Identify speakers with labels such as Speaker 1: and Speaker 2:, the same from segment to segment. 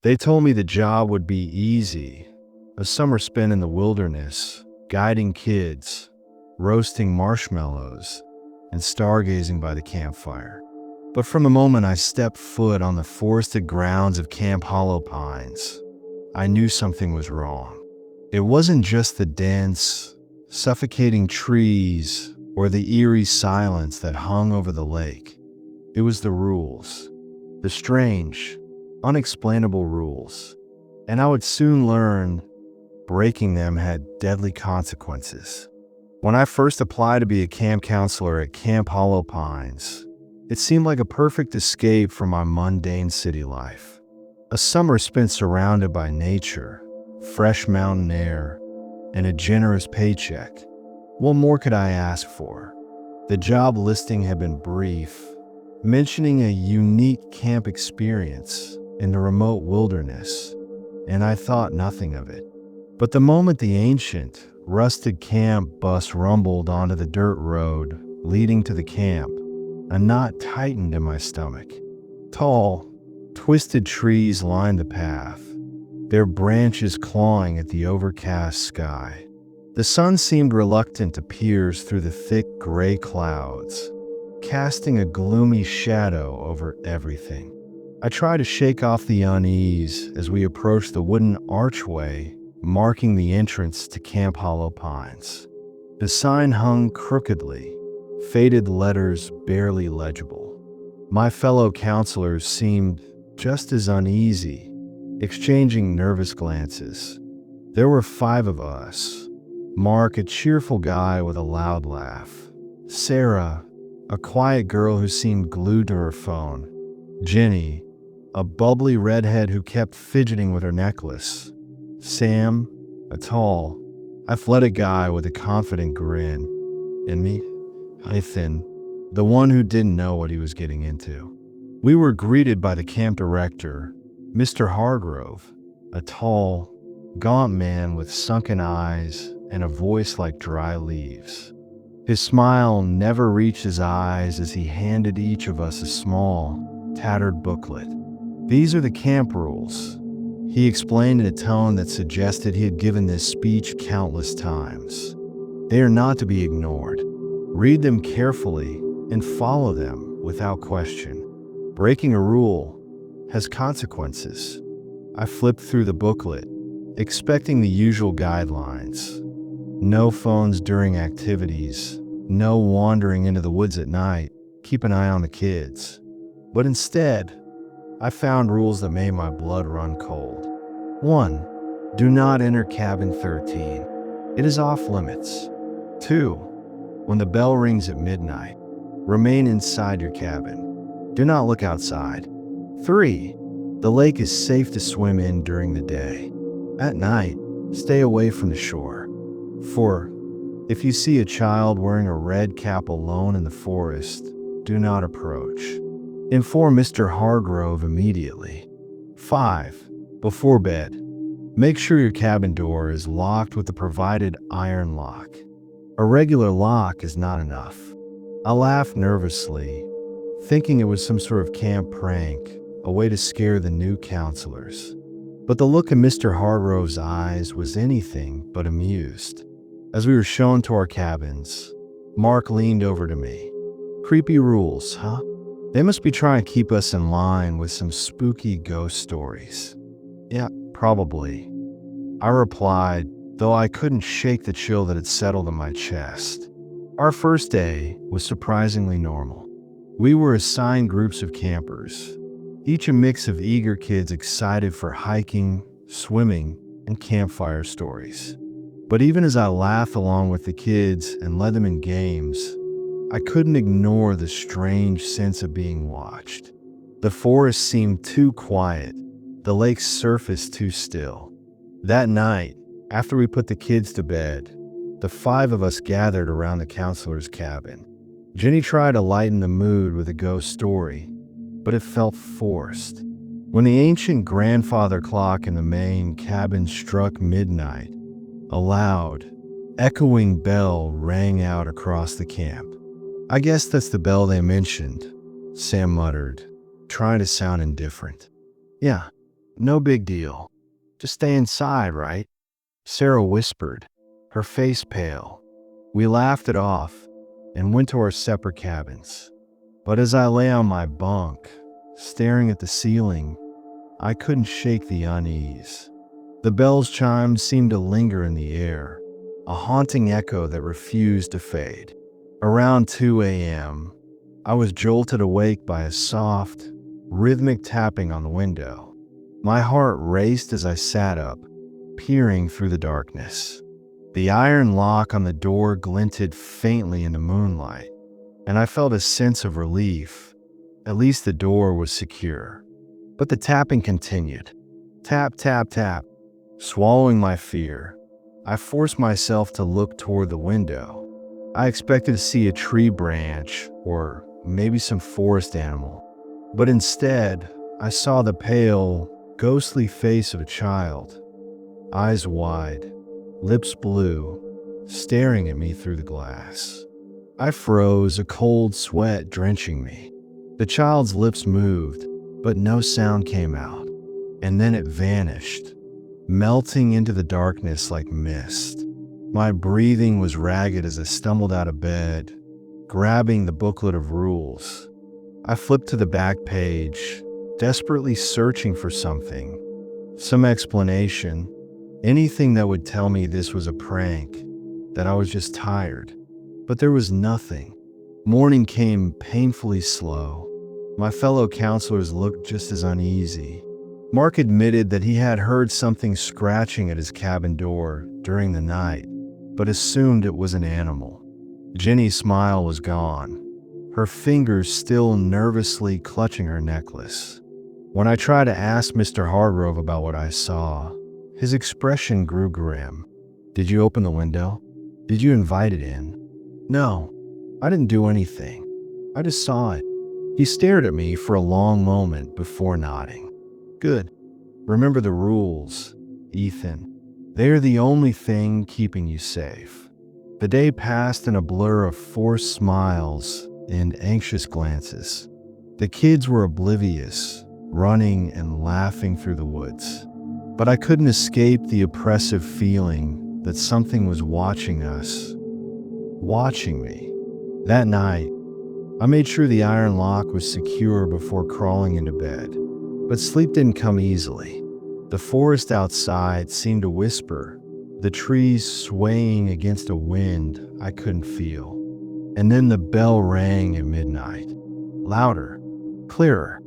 Speaker 1: They told me the job would be easy, a summer spent in the wilderness, guiding kids, roasting marshmallows, and stargazing by the campfire. But from the moment I stepped foot on the forested grounds of Camp Hollow Pines, I knew something was wrong. It wasn't just the dense, suffocating trees or the eerie silence that hung over the lake. It was the rules, the strange, unexplainable rules. And I would soon learn breaking them had deadly consequences. When I first applied to be a camp counselor at Camp Hollow Pines, it seemed like a perfect escape from my mundane city life. A summer spent surrounded by nature, fresh mountain air, and a generous paycheck. What more could I ask for? The job listing had been brief, mentioning a unique camp experience in the remote wilderness, and I thought nothing of it. But the moment the ancient, rusted camp bus rumbled onto the dirt road leading to the camp, a knot tightened in my stomach. Tall, twisted trees lined the path, their branches clawing at the overcast sky. The sun seemed reluctant to pierce through the thick gray clouds, casting a gloomy shadow over everything. I tried to shake off the unease as we approached the wooden archway marking the entrance to Camp Hollow Pines. The sign hung crookedly, faded letters barely legible. My fellow counselors seemed just as uneasy, exchanging nervous glances. There were 5 of us. Mark, a cheerful guy with a loud laugh. Sarah, a quiet girl who seemed glued to her phone. Jenny, a bubbly redhead who kept fidgeting with her necklace. Sam, a tall, athletic guy with a confident grin. And me, Ethan, the one who didn't know what he was getting into. We were greeted by the camp director, Mr. Hargrove, a tall, gaunt man with sunken eyes and a voice like dry leaves. His smile never reached his eyes as he handed each of us a small, tattered booklet. "These are the camp rules," he explained in a tone that suggested he had given this speech countless times. "They are not to be ignored. Read them carefully and follow them without question. Breaking a rule has consequences." I flipped through the booklet, expecting the usual guidelines. No phones during activities, no wandering into the woods at night, keep an eye on the kids. But instead, I found rules that made my blood run cold. 1. Do not enter cabin 13. It is off limits. 2. When the bell rings at midnight, remain inside your cabin. Do not look outside. 3. The lake is safe to swim in during the day. At night, stay away from the shore. 4. If you see a child wearing a red cap alone in the forest, do not approach. Inform Mr. Hargrove immediately. 5. Before bed, make sure your cabin door is locked with the provided iron lock. A regular lock is not enough. I laughed nervously, thinking it was some sort of camp prank, a way to scare the new counselors. But the look in Mr. Hargrove's eyes was anything but amused. As we were shown to our cabins, Mark leaned over to me. "Creepy rules, huh? They must be trying to keep us in line with some spooky ghost stories." "Yeah, probably," I replied, though I couldn't shake the chill that had settled in my chest. Our first day was surprisingly normal. We were assigned groups of campers, each a mix of eager kids excited for hiking, swimming, and campfire stories. But even as I laughed along with the kids and led them in games, I couldn't ignore the strange sense of being watched. The forest seemed too quiet, the lake's surface too still. That night, after we put the kids to bed, the 5 of us gathered around the counselor's cabin. Jenny tried to lighten the mood with a ghost story, but it felt forced. When the ancient grandfather clock in the main cabin struck midnight, a loud, echoing bell rang out across the camp. "I guess that's the bell they mentioned," Sam muttered, trying to sound indifferent. "Yeah, No big deal. Just stay inside, right? Sarah whispered, her face pale. We laughed it off and went to our separate cabins. But as I lay on my bunk, staring at the ceiling, I couldn't shake the unease. The bell's chimes seemed to linger in the air, a haunting echo that refused to fade. Around 2 a.m., I was jolted awake by a soft, rhythmic tapping on the window. My heart raced as I sat up, peering through the darkness. The iron lock on the door glinted faintly in the moonlight, and I felt a sense of relief. At least the door was secure. But the tapping continued. Tap, tap, tap. Swallowing my fear, I forced myself to look toward the window. I expected to see a tree branch or maybe some forest animal. But instead, I saw the pale, ghostly face of a child, eyes wide, lips blue, staring at me through the glass. I froze, a cold sweat drenching me. The child's lips moved, but no sound came out, and then it vanished, melting into the darkness like mist. My breathing was ragged as I stumbled out of bed, grabbing the booklet of rules. I flipped to the back page, desperately searching for something, some explanation, anything that would tell me this was a prank, that I was just tired. But there was nothing. Morning came painfully slow. My fellow counselors looked just as uneasy. Mark admitted that he had heard something scratching at his cabin door during the night, but assumed it was an animal. Jenny's smile was gone, her fingers still nervously clutching her necklace. When I tried to ask Mr. Hargrove about what I saw, his expression grew grim. Did you open the window? Did you invite it in? No, I didn't do anything. I just saw it. He stared at me for a long moment before nodding. Good. Remember the rules, Ethan. They're the only thing keeping you safe. The day passed in a blur of forced smiles and anxious glances. The kids were oblivious, running and laughing through the woods. But I couldn't escape the oppressive feeling that something was watching us, watching me. That night, I made sure the iron lock was secure before crawling into bed. But sleep didn't come easily. The forest outside seemed to whisper, the trees swaying against a wind I couldn't feel. And then the bell rang at midnight, louder, clearer,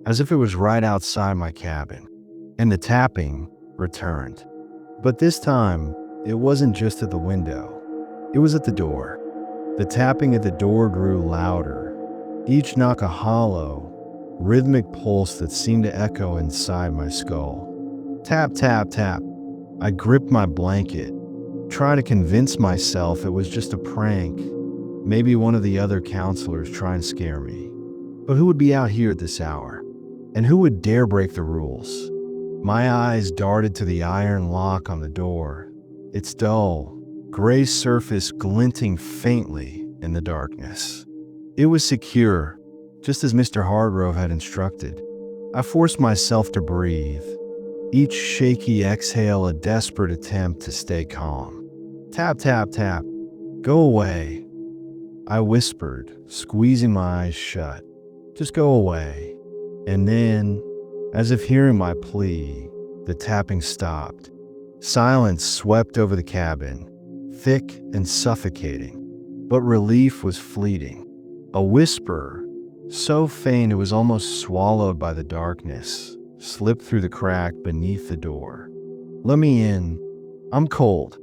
Speaker 1: as if it was right outside my cabin. And the tapping returned. But this time, it wasn't just at the window. It was at the door. The tapping at the door grew louder, each knock a hollow, rhythmic pulse that seemed to echo inside my skull. Tap, tap, tap. I gripped my blanket, trying to convince myself it was just a prank, maybe one of the other counselors trying to scare me. But who would be out here at this hour? And who would dare break the rules? My eyes darted to the iron lock on the door, its dull, gray surface glinting faintly in the darkness. It was secure, just as Mr. Hargrove had instructed. I forced myself to breathe, each shaky exhale a desperate attempt to stay calm. Tap, tap, tap. Go away, I whispered, squeezing my eyes shut. Just go away. And then, as if hearing my plea, the tapping stopped. Silence swept over the cabin, thick and suffocating, but relief was fleeting. A whisper, so faint it was almost swallowed by the darkness, slipped through the crack beneath the door. Let me in. I'm cold.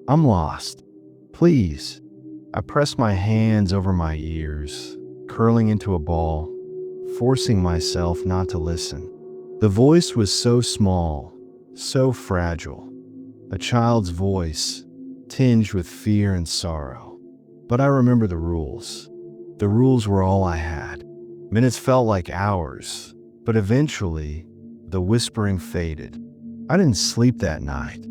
Speaker 1: I'm lost. Please. I pressed my hands over my ears, curling into a ball, forcing myself not to listen. The voice was so small, so fragile. A child's voice, tinged with fear and sorrow. But I remember the rules. The rules were all I had. Minutes felt like hours, but eventually, the whispering faded. I didn't sleep that night.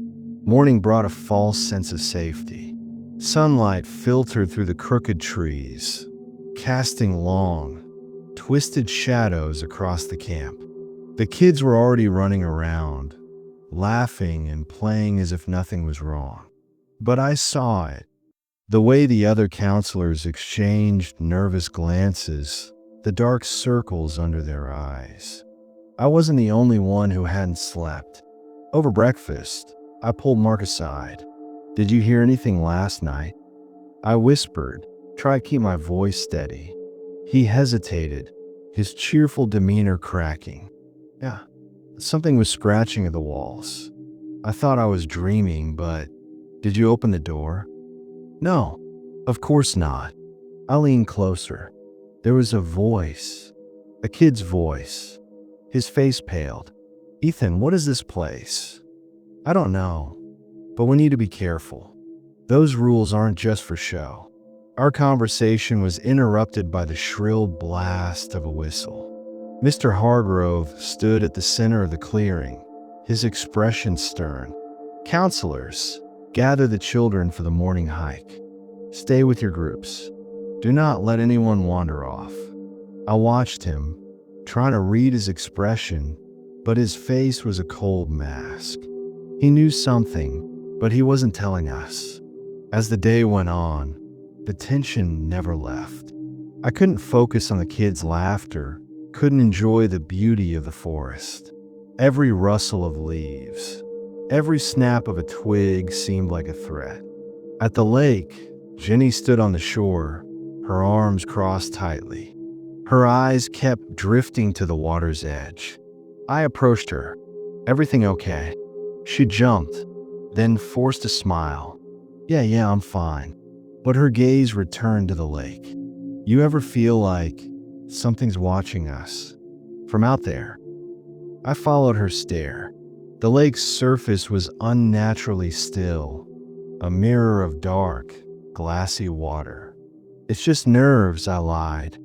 Speaker 1: Morning brought a false sense of safety. Sunlight filtered through the crooked trees, casting long, twisted shadows across the camp. The kids were already running around, laughing and playing as if nothing was wrong. But I saw it. The way the other counselors exchanged nervous glances, the dark circles under their eyes. I wasn't the only one who hadn't slept. Over breakfast, I pulled Mark aside. "Did you hear anything last night?" I whispered, trying to keep my voice steady. He hesitated, his cheerful demeanor cracking. "Yeah, something was scratching at the walls. I thought I was dreaming, but did you open the door?" "No, of course not." I leaned closer. There was a voice, a kid's voice. His face paled. "Ethan, what is this place?" "I don't know, but we need to be careful. Those rules aren't just for show." Our conversation was interrupted by the shrill blast of a whistle. Mr. Hargrove stood at the center of the clearing, his expression stern. "Counselors, gather the children for the morning hike. Stay with your groups. Do not let anyone wander off." I watched him, trying to read his expression, but his face was a cold mask. He knew something, but he wasn't telling us. As the day went on, the tension never left. I couldn't focus on the kids' laughter, couldn't enjoy the beauty of the forest. Every rustle of leaves, every snap of a twig seemed like a threat. At the lake, Jenny stood on the shore, her arms crossed tightly. Her eyes kept drifting to the water's edge. I approached her. "Everything okay?" She jumped, then forced a smile. Yeah, I'm fine." But her gaze returned to the lake. "You ever feel like something's watching us from out there?" I followed her stare. The lake's surface was unnaturally still, a mirror of dark, glassy water. "It's just nerves," I lied.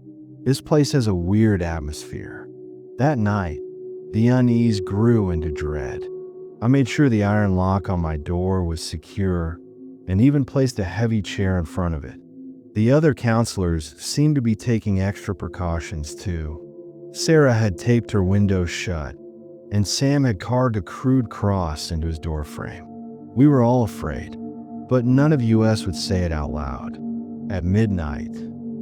Speaker 1: "This place has a weird atmosphere." That night, the unease grew into dread. I made sure the iron lock on my door was secure and even placed a heavy chair in front of it. The other counselors seemed to be taking extra precautions too. Sarah had taped her windows shut, and Sam had carved a crude cross into his doorframe. We were all afraid, but none of us would say it out loud. At midnight,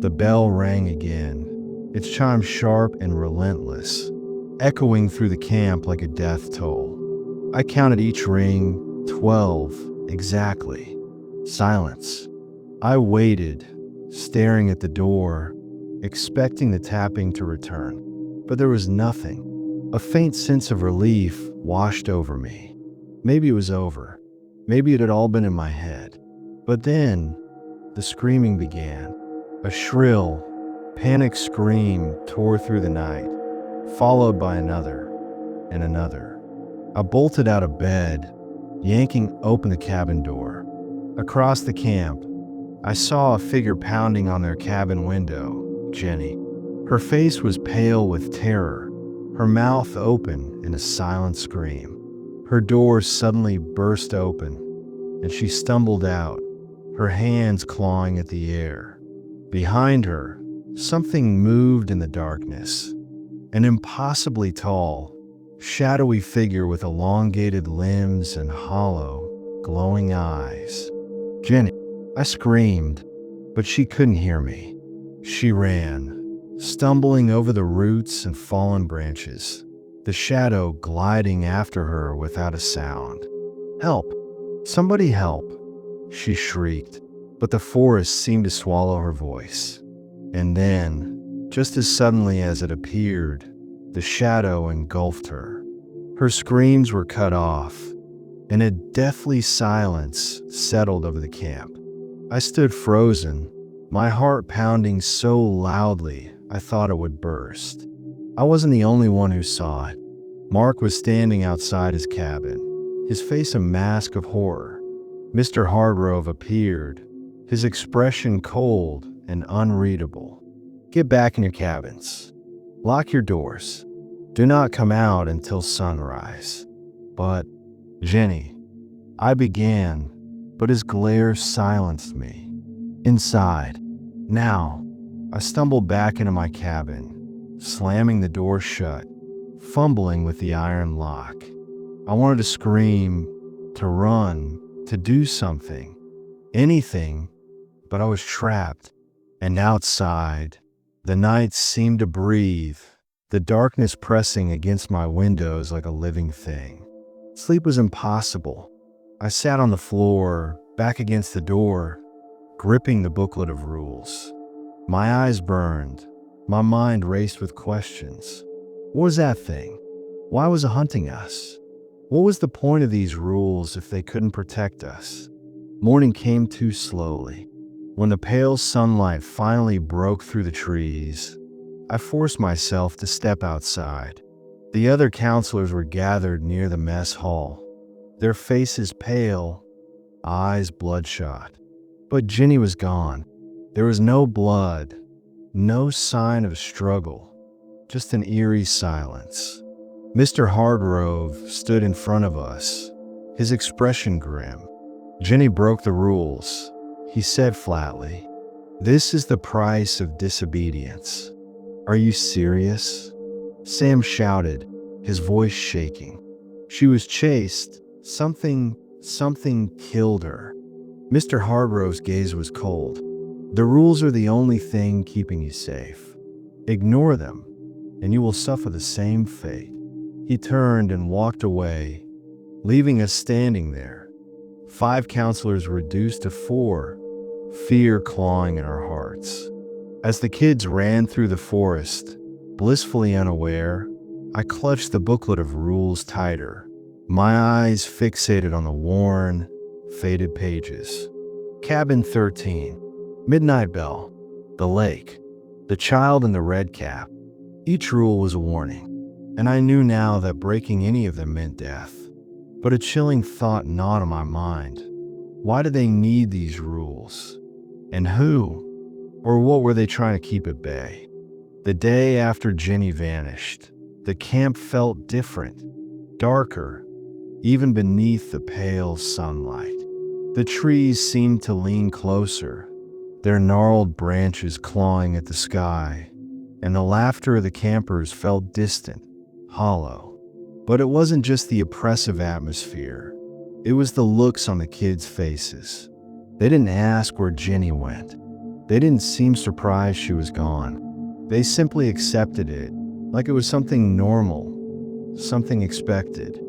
Speaker 1: the bell rang again, its chime sharp and relentless, echoing through the camp like a death toll. I counted each ring, 12, exactly. Silence. I waited, staring at the door, expecting the tapping to return. But there was nothing. A faint sense of relief washed over me. Maybe it was over. Maybe it had all been in my head. But then, the screaming began. A shrill, panicked scream tore through the night, followed by another and another. I bolted out of bed, yanking open the cabin door. Across the camp, I saw a figure pounding on their cabin window, Jenny. Her face was pale with terror, her mouth open in a silent scream. Her door suddenly burst open, and she stumbled out, her hands clawing at the air. Behind her, something moved in the darkness. An impossibly tall, shadowy figure with elongated limbs and hollow, glowing eyes. "Jenny!" I screamed, but she couldn't hear me. She ran, stumbling over the roots and fallen branches, the shadow gliding after her without a sound. "Help! Somebody help!" she shrieked, but the forest seemed to swallow her voice. And then, just as suddenly as it appeared, the shadow engulfed her. Her screams were cut off, and a deathly silence settled over the camp. I stood frozen, my heart pounding so loudly I thought it would burst. I wasn't the only one who saw it. Mark was standing outside his cabin, his face a mask of horror. Mr. Hargrove appeared, his expression cold and unreadable. "Get back in your cabins. Lock your doors. Do not come out until sunrise." "But, Jenny," I began, but his glare silenced me. "Inside. Now." I stumbled back into my cabin, slamming the door shut, fumbling with the iron lock. I wanted to scream, to run, to do something, anything, but I was trapped. And outside, the night seemed to breathe, the darkness pressing against my windows like a living thing. Sleep was impossible. I sat on the floor, back against the door, gripping the booklet of rules. My eyes burned. My mind raced with questions. What was that thing? Why was it hunting us? What was the point of these rules if they couldn't protect us? Morning came too slowly. When the pale sunlight finally broke through the trees, I forced myself to step outside. The other counselors were gathered near the mess hall, their faces pale, eyes bloodshot. But Ginny was gone. There was no blood, no sign of struggle, just an eerie silence. Mr. Hargrove stood in front of us, his expression grim. Ginny broke the rules. He said flatly, "This is the price of disobedience." "Are you serious?" Sam shouted, his voice shaking. "She was chased. Something killed her." Mr. Hargrove's gaze was cold. "The rules are the only thing keeping you safe. Ignore them, and you will suffer the same fate." He turned and walked away, leaving us standing there, 5 counselors reduced to 4, fear clawing at our hearts. As the kids ran through the forest, blissfully unaware, I clutched the booklet of rules tighter, my eyes fixated on the worn, faded pages. Cabin 13, midnight bell, the lake, the child in the red cap. Each rule was a warning, and I knew now that breaking any of them meant death. But a chilling thought gnawed on my mind. Why do they need these rules? And who, or what were they trying to keep at bay? The day after Ginny vanished, the camp felt different, darker, even beneath the pale sunlight. The trees seemed to lean closer, their gnarled branches clawing at the sky, and the laughter of the campers felt distant, hollow. But it wasn't just the oppressive atmosphere. It was the looks on the kids' faces. They didn't ask where Ginny went. They didn't seem surprised she was gone. They simply accepted it, like it was something normal, something expected.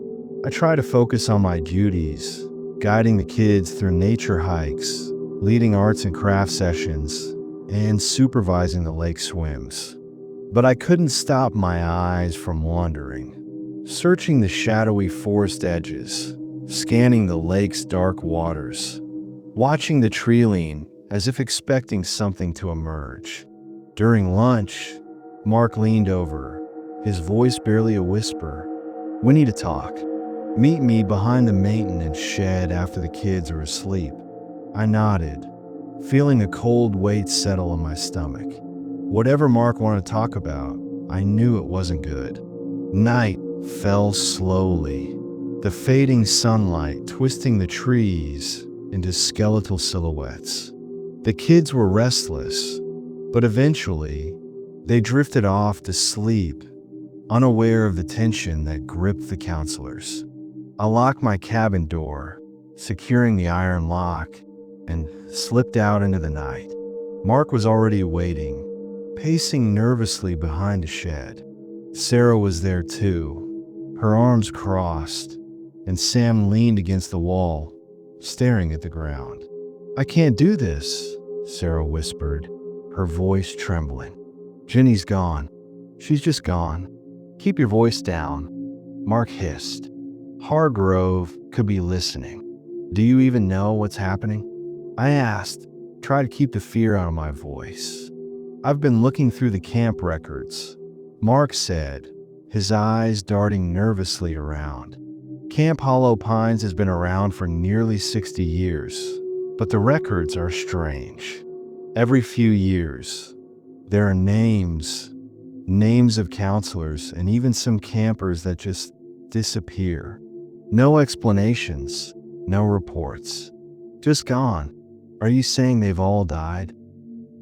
Speaker 1: I tried to focus on my duties, guiding the kids through nature hikes, leading arts and craft sessions, and supervising the lake swims. But I couldn't stop my eyes from wandering, searching the shadowy forest edges, scanning the lake's dark waters, watching the tree as if expecting something to emerge. During lunch, Mark leaned over, his voice barely a whisper. "We need to talk. Meet me behind the maintenance shed after the kids are asleep." I nodded, feeling a cold weight settle in my stomach. Whatever Mark wanted to talk about, I knew it wasn't good. Night fell slowly, the fading sunlight twisting the trees into skeletal silhouettes. The kids were restless, but eventually, they drifted off to sleep, unaware of the tension that gripped the counselors. I locked my cabin door, securing the iron lock, and slipped out into the night. Mark was already waiting, pacing nervously behind the shed. Sarah was there too, her arms crossed, and Sam leaned against the wall, staring at the ground. "I can't do this," Sarah whispered, her voice trembling. "Ginny's gone. She's just gone. Keep your voice down," Mark hissed. Hargrove could be listening. "Do you even know what's happening?" I asked, try to keep the fear out of my voice. "I've been looking through the camp records," Mark said, his eyes darting nervously around. "Camp Hollow Pines has been around for nearly 60 years, but the records are strange. Every few years, there are names of counselors and even some campers that just disappear. No explanations, no reports. Just gone. Are you saying they've all died?"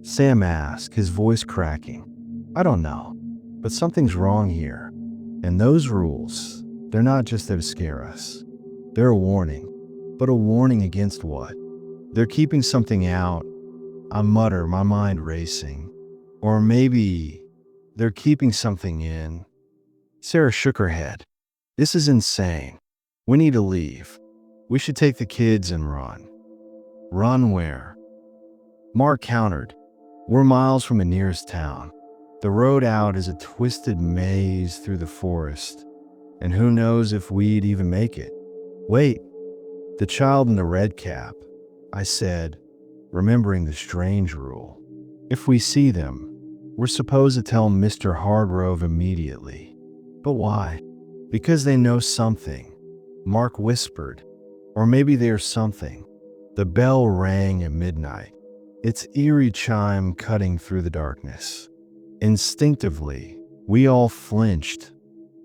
Speaker 1: Sam asked, his voice cracking. "I don't know, but something's wrong here. And those rules, they're not just there to scare us. They're a warning. But a warning against what? They're keeping something out. I mutter, my mind racing. Or maybe they're keeping something in. Sarah shook her head. This is insane. We need to leave. We should take the kids and run. Run where? Mark countered. We're miles from the nearest town. The road out is a twisted maze through the forest. And who knows if we'd even make it. Wait, the child in the red cap, I said, remembering the strange rule. If we see them, we're supposed to tell Mr. Hardrove immediately. But why? Because they know something, Mark whispered. Or maybe there's something. The bell rang at midnight, its eerie chime cutting through the darkness. Instinctively, we all flinched,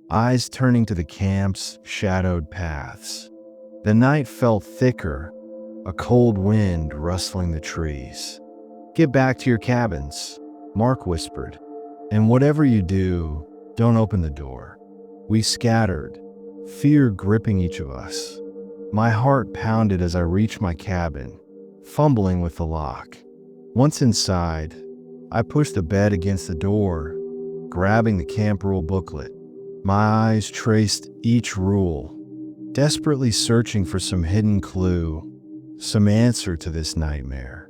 Speaker 1: eyes turning to the camp's shadowed paths. The night felt thicker, a cold wind rustling the trees. Get back to your cabins, Mark whispered. And whatever you do, don't open the door. We scattered, fear gripping each of us. My heart pounded as I reached my cabin, fumbling with the lock. Once inside, I pushed the bed against the door, grabbing the camp rule booklet. My eyes traced each rule, desperately searching for some hidden clue, some answer to this nightmare.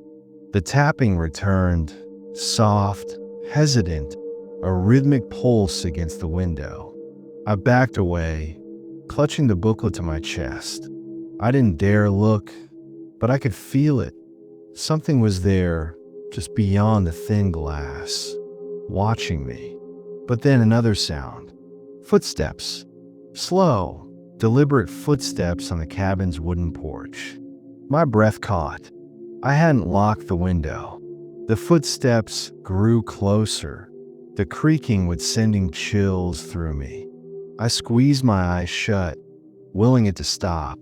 Speaker 1: The tapping returned, soft, hesitant, a rhythmic pulse against the window. I backed away, clutching the booklet to my chest. I didn't dare look, but I could feel it. Something was there, just beyond the thin glass, watching me. But then another sound. Footsteps. Slow, deliberate footsteps on the cabin's wooden porch. My breath caught. I hadn't locked the window. The footsteps grew closer, the creaking was sending chills through me. I squeezed my eyes shut, willing it to stop,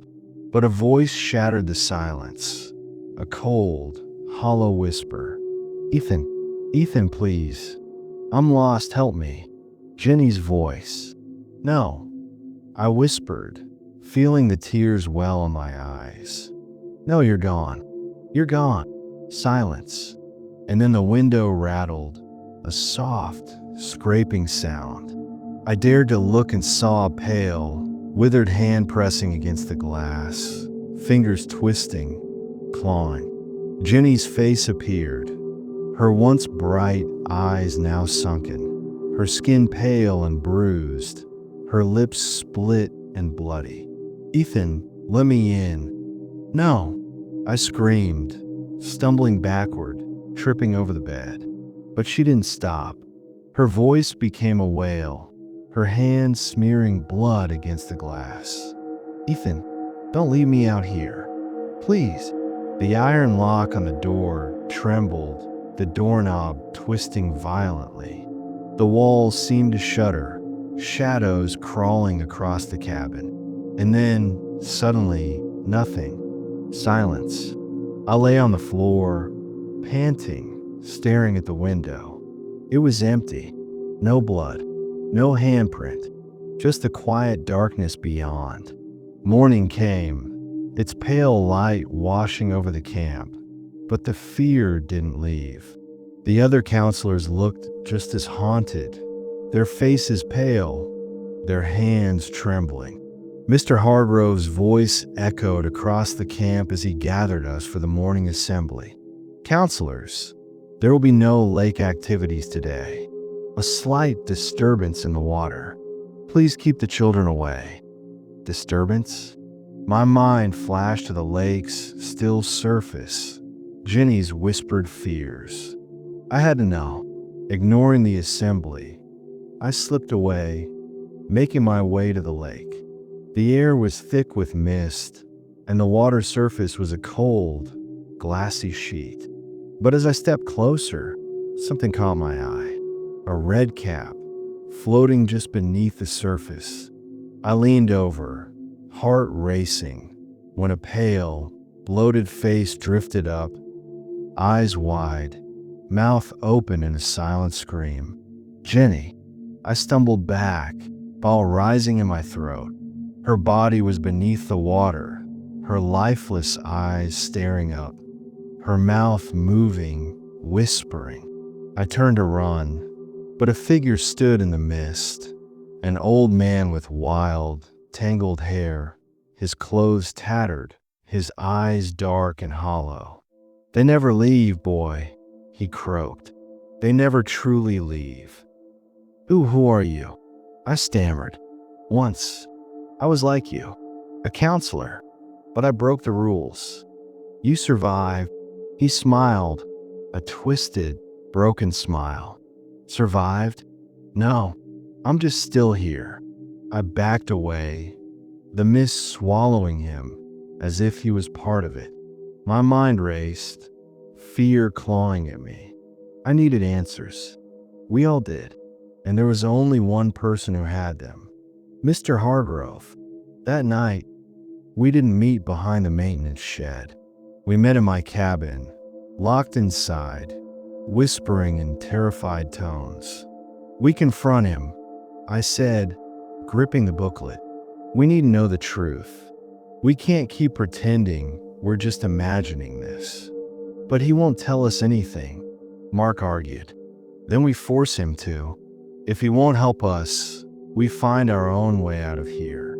Speaker 1: but a voice shattered the silence. A cold, hollow whisper. Ethan, please. I'm lost, help me. Jenny's voice. No, I whispered, feeling the tears well in my eyes. No, you're gone. You're gone. Silence. And then the window rattled, a soft, scraping sound. I dared to look and saw a pale, withered hand pressing against the glass, fingers twisting, clawing. Jenny's face appeared, her once bright eyes now sunken, her skin pale and bruised, her lips split and bloody. Ethan, let me in. No, I screamed, stumbling backward, tripping over the bed. But she didn't stop. Her voice became a wail, her hands smearing blood against the glass. Ethan, don't leave me out here. Please. The iron lock on the door trembled, the doorknob twisting violently. The walls seemed to shudder, shadows crawling across the cabin. And then, suddenly, nothing. Silence. I lay on the floor, panting, staring at the window. It was empty. No blood, no handprint, just the quiet darkness beyond. Morning came, its pale light washing over the camp, but the fear didn't leave. The other counselors looked just as haunted, their faces pale, their hands trembling. Mr. Hardrove's voice echoed across the camp as he gathered us for the morning assembly. Counselors, there will be no lake activities today. A slight disturbance in the water. Please keep the children away. Disturbance? My mind flashed to the lake's still surface, Jenny's whispered fears. I had to know. Ignoring the assembly, I slipped away, making my way to the lake. The air was thick with mist, and the water surface was a cold, glassy sheet. But as I stepped closer, something caught my eye. A red cap, floating just beneath the surface. I leaned over, heart racing, when a pale, bloated face drifted up, eyes wide, mouth open in a silent scream. Jenny. I stumbled back, all rising in my throat. Her body was beneath the water, her lifeless eyes staring up, her mouth moving, whispering. I turned to run, but a figure stood in the mist, an old man with wild, tangled hair, his clothes tattered, his eyes dark and hollow. "They never leave, boy," he croaked. "They never truly leave." Who are you?" I stammered. "Once, I was like you, a counselor, but I broke the rules. You survived." He smiled, a twisted, broken smile. "Survived? No, I'm just still here." I backed away, the mist swallowing him as if he was part of it. My mind raced, fear clawing at me. I needed answers. We all did, and there was only one person who had them. Mr. Hargrove. That night, we didn't meet behind the maintenance shed. We met in my cabin, locked inside, whispering in terrified tones. "We confront him," I said, gripping the booklet. "We need to know the truth. We can't keep pretending we're just imagining this." "But he won't tell us anything," Mark argued. "Then we force him to. If he won't help us, we find our own way out of here."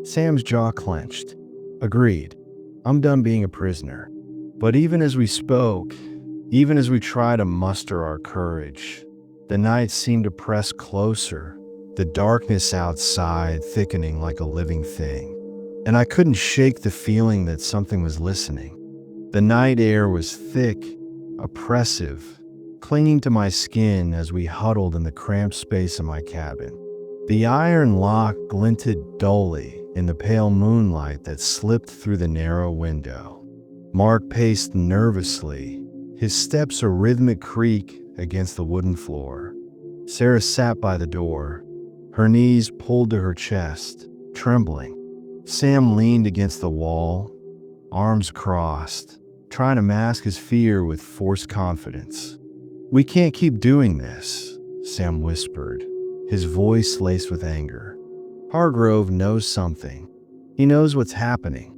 Speaker 1: Sam's jaw clenched. "Agreed. I'm done being a prisoner." But even as we spoke, even as we tried to muster our courage, the night seemed to press closer, the darkness outside thickening like a living thing. And I couldn't shake the feeling that something was listening. The night air was thick, oppressive, clinging to my skin as we huddled in the cramped space of my cabin. The iron lock glinted dully in the pale moonlight that slipped through the narrow window. Mark paced nervously, his steps a rhythmic creak against the wooden floor. Sarah sat by the door, her knees pulled to her chest, trembling. Sam leaned against the wall, arms crossed, trying to mask his fear with forced confidence. "We can't keep doing this," Sam whispered, his voice laced with anger. "Hargrove knows something. He knows what's happening,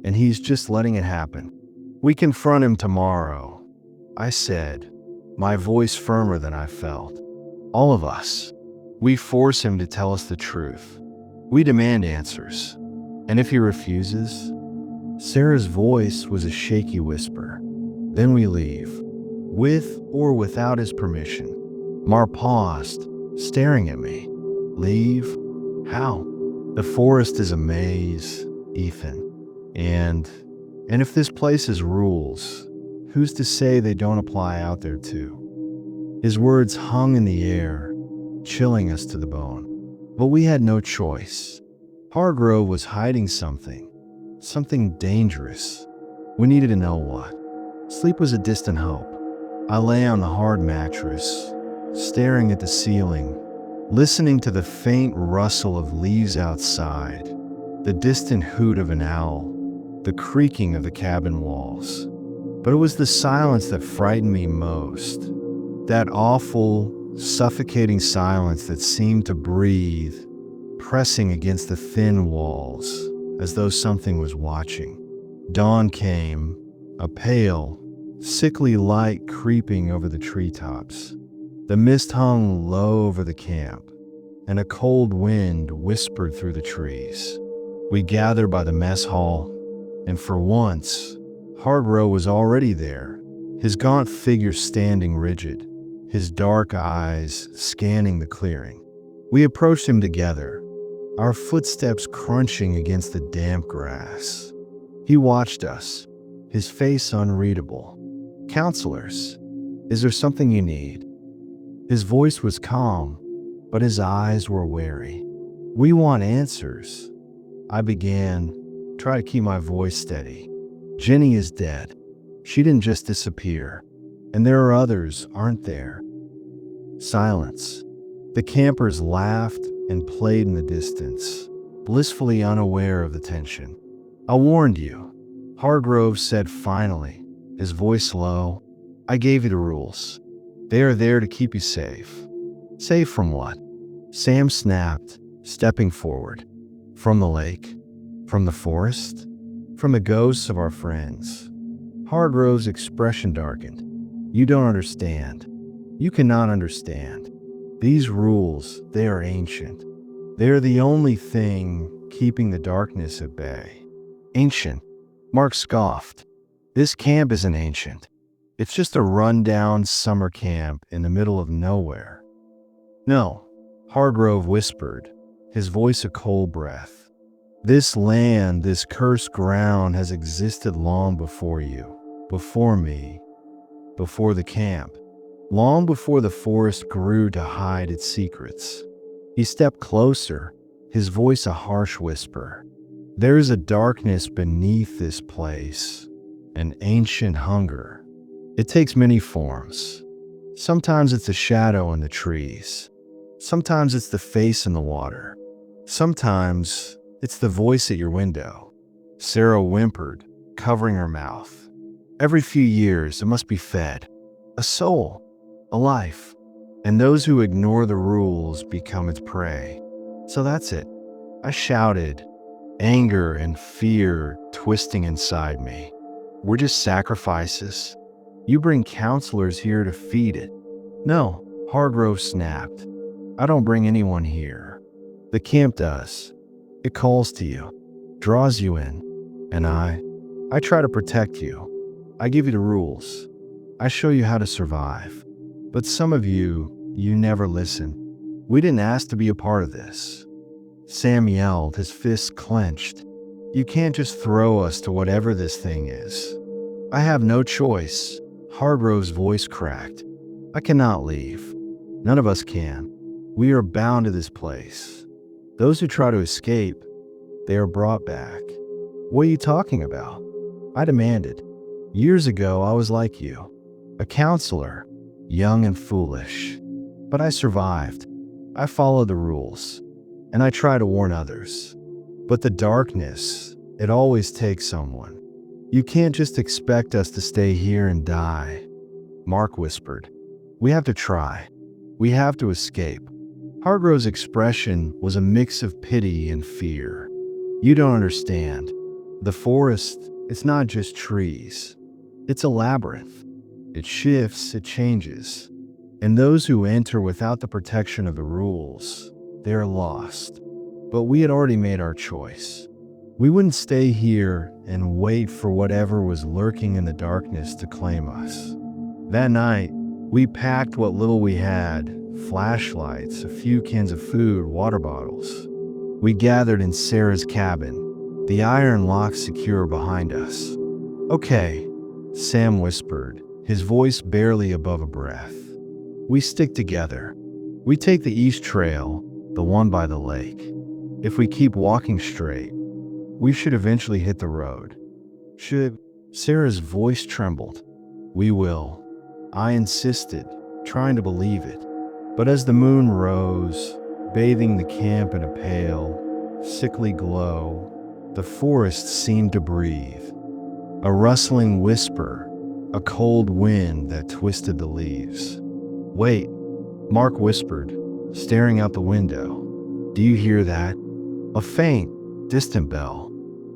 Speaker 1: and he's just letting it happen. We confront him tomorrow," I said, my voice firmer than I felt. "All of us. We force him to tell us the truth. We demand answers. And if he refuses?" Sarah's voice was a shaky whisper. "Then we leave, with or without his permission." Mar paused, staring at me. "Leave? How?" "The forest is a maze, Ethan. And if this place has rules, who's to say they don't apply out there too?" His words hung in the air, chilling us to the bone. But we had no choice. Hargrove was hiding something dangerous. We needed to know what. Sleep was a distant hope. I lay on the hard mattress, staring at the ceiling, listening to the faint rustle of leaves outside, the distant hoot of an owl, the creaking of the cabin walls. But it was the silence that frightened me most. That awful, suffocating silence that seemed to breathe, pressing against the thin walls, as though something was watching. Dawn came, a pale, sickly light creeping over the treetops. The mist hung low over the camp, and a cold wind whispered through the trees. We gathered by the mess hall, and for once, Hargrove was already there, his gaunt figure standing rigid, his dark eyes scanning the clearing. We approached him together, our footsteps crunching against the damp grass. He watched us, his face unreadable. "Counselors, is there something you need?" His voice was calm, but his eyes were wary. "We want answers," I began, trying to keep my voice steady. "Jenny is dead. She didn't just disappear. And there are others, aren't there?" Silence. The campers laughed and played in the distance, blissfully unaware of the tension. "I warned you," Hargrove said finally, his voice low. "I gave you the rules. They are there to keep you safe." "Safe from what?" Sam snapped, stepping forward. From the lake, from the forest, from the ghosts of our friends. Hardrove's expression darkened. You don't understand. You cannot understand. These rules, they are ancient. They are the only thing keeping the darkness at bay. Ancient? Mark scoffed. This camp isn't ancient. It's just a rundown summer camp in the middle of nowhere. No, Hardrove whispered, his voice a cold breath. This land, this cursed ground has existed long before you, before me, before the camp, long before the forest grew to hide its secrets. He stepped closer, his voice a harsh whisper. There is a darkness beneath this place, an ancient hunger. It takes many forms. Sometimes it's a shadow in the trees. Sometimes it's the face in the water. Sometimes it's the voice at your window. Sarah whimpered, covering her mouth. Every few years it must be fed. A soul, a life. And those who ignore the rules become its prey. So that's it. I shouted, anger and fear twisting inside me. We're just sacrifices. You bring counselors here to feed it. No, Hardrove snapped. I don't bring anyone here. The camp does. It calls to you, draws you in. And I try to protect you. I give you the rules. I show you how to survive. But some of you never listen. We didn't ask to be a part of this. Sam yelled, his fists clenched. You can't just throw us to whatever this thing is. I have no choice. Hardrove's voice cracked. I cannot leave. None of us can. We are bound to this place. Those who try to escape, they are brought back. What are you talking about? I demanded. Years ago, I was like you, a counselor, young and foolish. But I survived. I followed the rules. And I try to warn others. But the darkness, it always takes someone. You can't just expect us to stay here and die. Mark whispered. We have to try. We have to escape. Hardrove's expression was a mix of pity and fear. You don't understand. The forest, it's not just trees. It's a labyrinth. It shifts, it changes. And those who enter without the protection of the rules, they are lost. But we had already made our choice. We wouldn't stay here and wait for whatever was lurking in the darkness to claim us. That night, we packed what little we had, flashlights, a few cans of food, water bottles. We gathered in Sarah's cabin, the iron lock secure behind us. Okay, Sam whispered, his voice barely above a breath. We stick together. We take the east trail, the one by the lake. If we keep walking straight, we should eventually hit the road. Should? Sarah's voice trembled. We will. I insisted, trying to believe it. But as the moon rose, bathing the camp in a pale, sickly glow, the forest seemed to breathe. A rustling whisper, a cold wind that twisted the leaves. Wait, Mark whispered, staring out the window. Do you hear that? A faint, distant bell.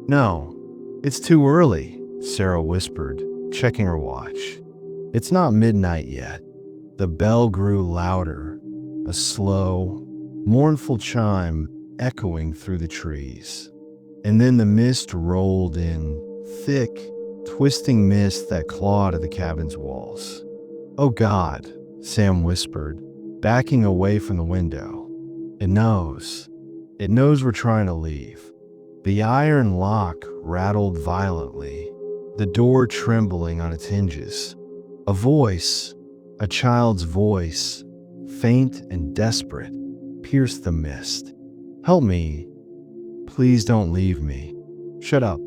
Speaker 1: No, it's too early, Sarah whispered, checking her watch. It's not midnight yet. The bell grew louder, a slow, mournful chime echoing through the trees. And then the mist rolled in, thick, twisting mist that clawed at the cabin's walls. Oh God, Sam whispered, backing away from the window. It knows. It knows we're trying to leave. The iron lock rattled violently, the door trembling on its hinges. A voice, a child's voice, faint and desperate, pierced the mist. Help me. Please don't leave me. Shut up,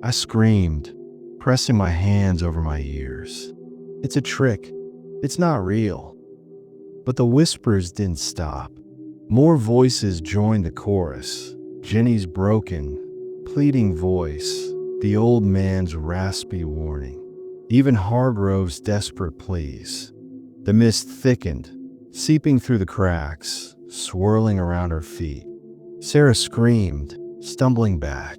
Speaker 1: I screamed, pressing my hands over my ears. It's a trick. It's not real. But the whispers didn't stop. More voices joined the chorus. Jenny's broken, pleading voice, the old man's raspy warning, even Hardrove's desperate pleas. The mist thickened, seeping through the cracks, swirling around our feet. Sarah screamed, stumbling back.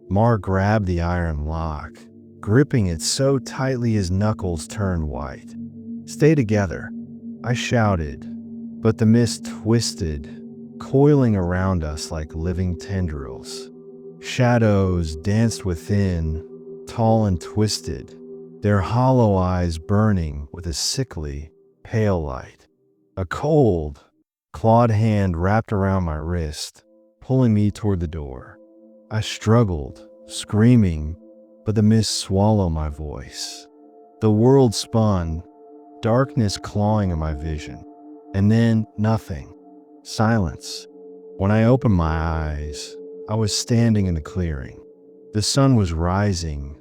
Speaker 1: Mark grabbed the iron lock, gripping it so tightly his knuckles turned white. "Stay together," I shouted, but the mist twisted, coiling around us like living tendrils. Shadows danced within, tall and twisted, their hollow eyes burning with a sickly, pale light. A cold, clawed hand wrapped around my wrist, pulling me toward the door. I struggled, screaming, but the mist swallowed my voice. The world spun, darkness clawing at my vision. And then nothing. Silence. When I opened my eyes, I was standing in the clearing. The sun was rising,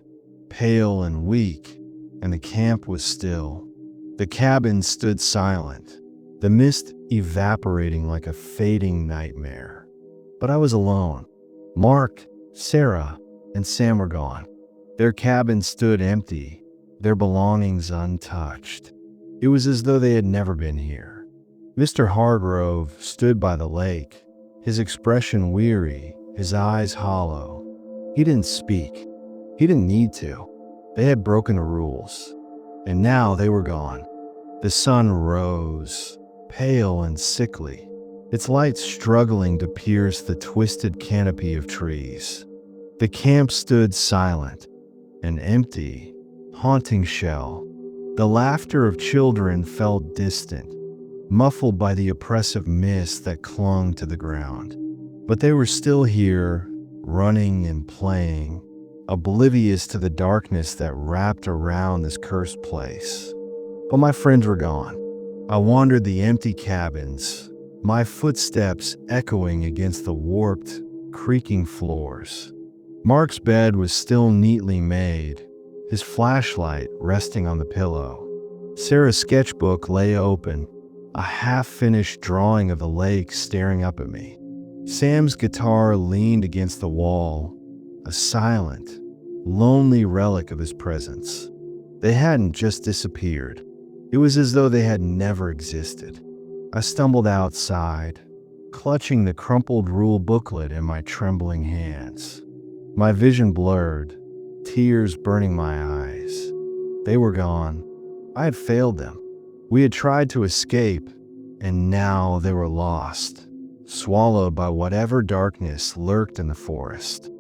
Speaker 1: pale and weak, and the camp was still. The cabin stood silent, the mist evaporating like a fading nightmare. But I was alone. Mark, Sarah, and Sam were gone. Their cabin stood empty, their belongings untouched. It was as though they had never been here. Mr. Hargrove stood by the lake, his expression weary, his eyes hollow. He didn't speak. He didn't need to. They had broken the rules, and now they were gone. The sun rose, pale and sickly, its light struggling to pierce the twisted canopy of trees. The camp stood silent, an empty, haunting shell. The laughter of children felt distant, muffled by the oppressive mist that clung to the ground. But they were still here, running and playing, oblivious to the darkness that wrapped around this cursed place. But my friends were gone. I wandered the empty cabins, my footsteps echoing against the warped, creaking floors. Mark's bed was still neatly made, his flashlight resting on the pillow. Sarah's sketchbook lay open, a half-finished drawing of the lake staring up at me. Sam's guitar leaned against the wall, a silent, lonely relic of his presence. They hadn't just disappeared. It was as though they had never existed. I stumbled outside, clutching the crumpled rule booklet in my trembling hands. My vision blurred, tears burning my eyes. They were gone. I had failed them. We had tried to escape, and now they were lost, swallowed by whatever darkness lurked in the forest.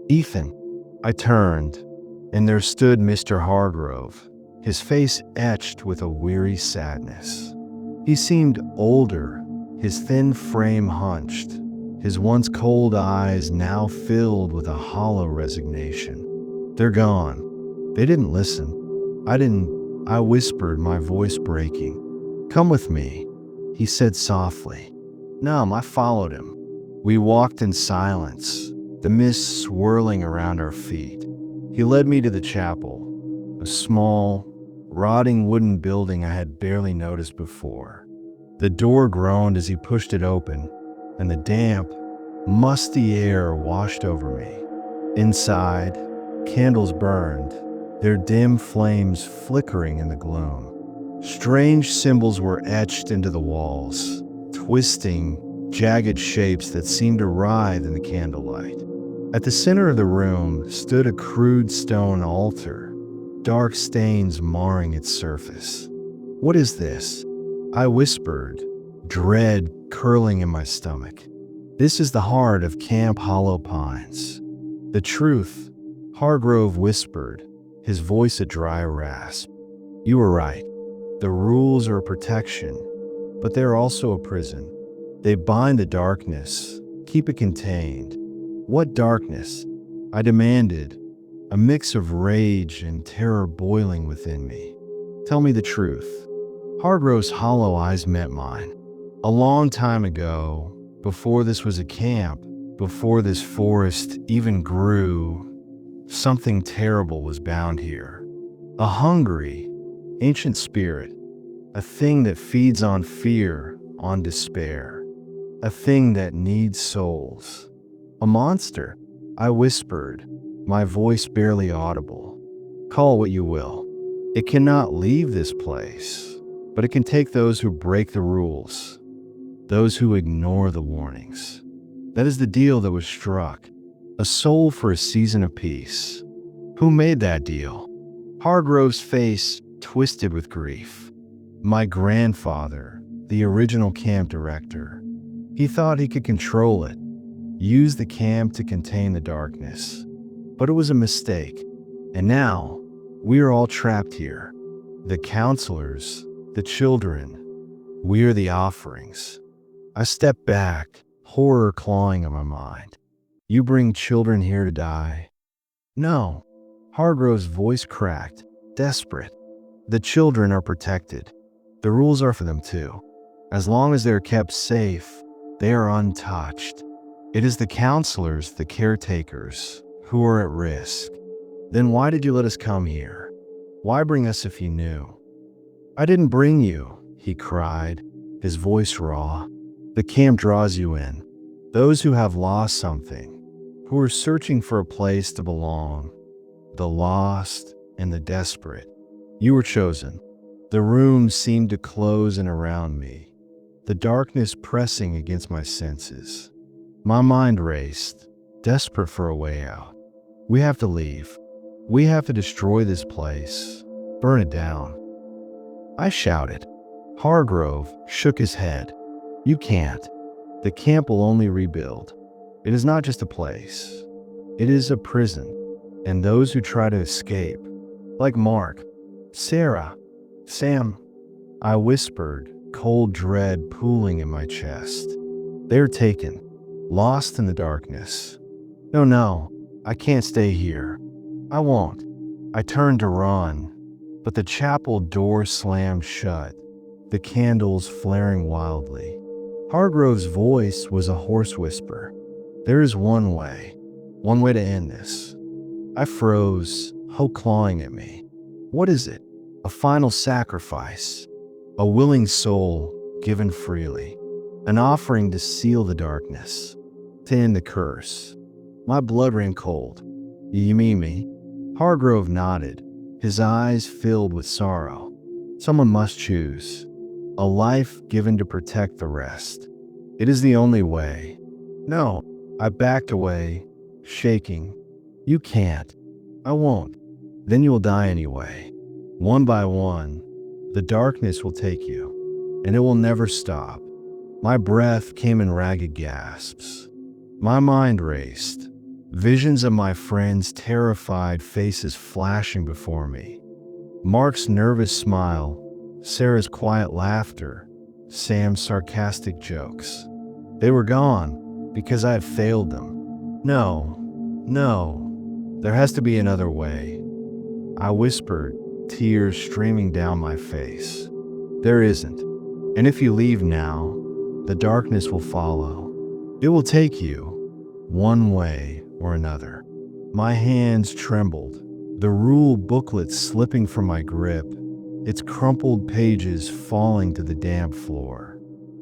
Speaker 1: "Ethan." I turned, and there stood Mr. Hargrove, his face etched with a weary sadness. He seemed older, his thin frame hunched, his once cold eyes now filled with a hollow resignation. "They're gone." They didn't listen. I whispered, my voice breaking. "Come with me," he said softly. Numb, I followed him. We walked in silence, the mist swirling around our feet. He led me to the chapel, a small, rotting wooden building I had barely noticed before. The door groaned as he pushed it open, and the damp, musty air washed over me. Inside, candles burned, their dim flames flickering in the gloom. Strange symbols were etched into the walls, twisting, jagged shapes that seemed to writhe in the candlelight. At the center of the room stood a crude stone altar, dark stains marring its surface. "What is this?" I whispered, dread curling in my stomach. "This is the heart of Camp Hollow Pines." "The truth," Hargrove whispered, his voice a dry rasp. "You were right. The rules are a protection, but they're also a prison. They bind the darkness, keep it contained." "What darkness?" I demanded, a mix of rage and terror boiling within me. "Tell me the truth." Hargrove's hollow eyes met mine. A long time ago, before this was a camp, before this forest even grew, something terrible was bound here. A hungry, ancient spirit, a thing that feeds on fear, on despair, a thing that needs souls. "A monster," I whispered, my voice barely audible. "Call what you will. It cannot leave this place, but it can take those who break the rules, those who ignore the warnings." That is the deal that was struck. A soul for a season of peace. Who made that deal? Hargrove's face twisted with grief. My grandfather, the original camp director. He thought he could control it, use the camp to contain the darkness. But it was a mistake. And now, we are all trapped here. The counselors, the children. We are the offerings. I stepped back, horror clawing at my mind. You bring children here to die? No. Hargrove's voice cracked, desperate. The children are protected. The rules are for them too. As long as they are kept safe, they are untouched. It is the counselors, the caretakers, who are at risk. Then why did you let us come here? Why bring us if you knew? I didn't bring you, he cried, his voice raw. The camp draws you in. Those who have lost something, who are searching for a place to belong. The lost and the desperate. You were chosen. The room seemed to close in around me, the darkness pressing against my senses. My mind raced, desperate for a way out. We have to leave. We have to destroy this place, burn it down. I shouted. Hargrove shook his head. You can't. The camp will only rebuild. It is not just a place. It is a prison. And those who try to escape, like Mark, Sarah, Sam, I whispered, cold dread pooling in my chest. They are taken, lost in the darkness. No, I can't stay here. I won't. I turned to run, but the chapel door slammed shut, the candles flaring wildly. Hargrove's voice was a hoarse whisper. There is one way to end this. I froze, hope clawing at me. What is it? A final sacrifice. A willing soul given freely. An offering to seal the darkness. To end the curse. My blood ran cold. You mean me? Hargrove nodded, his eyes filled with sorrow. Someone must choose. A life given to protect the rest. It is the only way. No, I backed away, shaking. You can't. I won't. Then you will die anyway. One by one, the darkness will take you, and it will never stop. My breath came in ragged gasps. My mind raced. Visions of my friends' terrified faces flashing before me. Mark's nervous smile, Sarah's quiet laughter, Sam's sarcastic jokes. They were gone because I had failed them. No, there has to be another way. I whispered, tears streaming down my face. There isn't. And if you leave now, the darkness will follow. It will take you, one way or another. My hands trembled, the rule booklet slipping from my grip, its crumpled pages falling to the damp floor.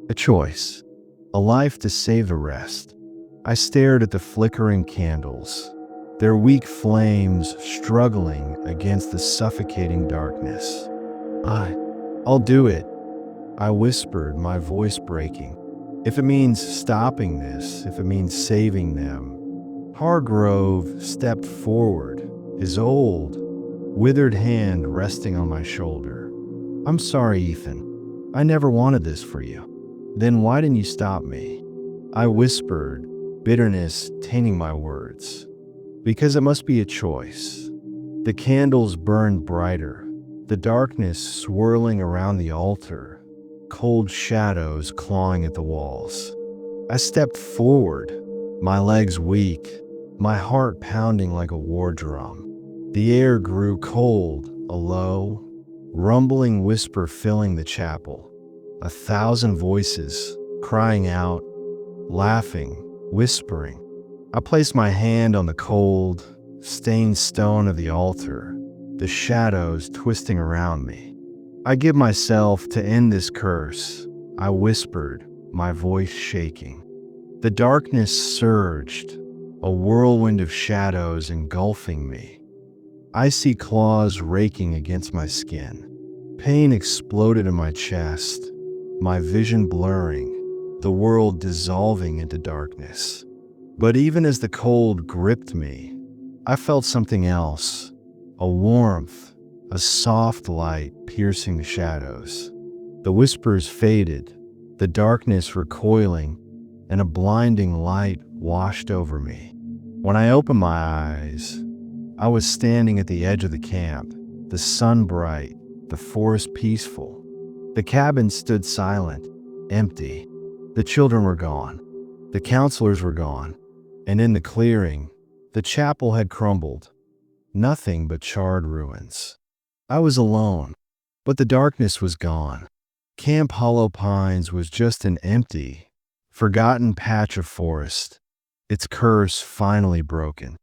Speaker 1: A choice. A life to save the rest. I stared at the flickering candles, their weak flames struggling against the suffocating darkness. I'll do it, I whispered, my voice breaking. If it means stopping this, if it means saving them. Hargrove stepped forward, his old, withered hand resting on my shoulder. I'm sorry, Ethan. I never wanted this for you. Then why didn't you stop me? I whispered, bitterness tainting my words. Because it must be a choice. The candles burned brighter, the darkness swirling around the altar, cold shadows clawing at the walls. I stepped forward, my legs weak, my heart pounding like a war drum. The air grew cold, a low, rumbling whisper filling the chapel. 1,000 voices, crying out, laughing, whispering. I placed my hand on the cold, stained stone of the altar, the shadows twisting around me. I give myself to end this curse, I whispered, my voice shaking. The darkness surged, a whirlwind of shadows engulfing me. Icy claws raking against my skin. Pain exploded in my chest, my vision blurring, the world dissolving into darkness. But even as the cold gripped me, I felt something else, a warmth, a soft light piercing the shadows. The whispers faded, the darkness recoiling, and a blinding light washed over me. When I opened my eyes, I was standing at the edge of the camp, the sun bright, the forest peaceful. The cabin stood silent, empty. The children were gone. The counselors were gone. And in the clearing, the chapel had crumbled. Nothing but charred ruins. I was alone, but the darkness was gone. Camp Hollow Pines was just an empty, forgotten patch of forest, its curse finally broken.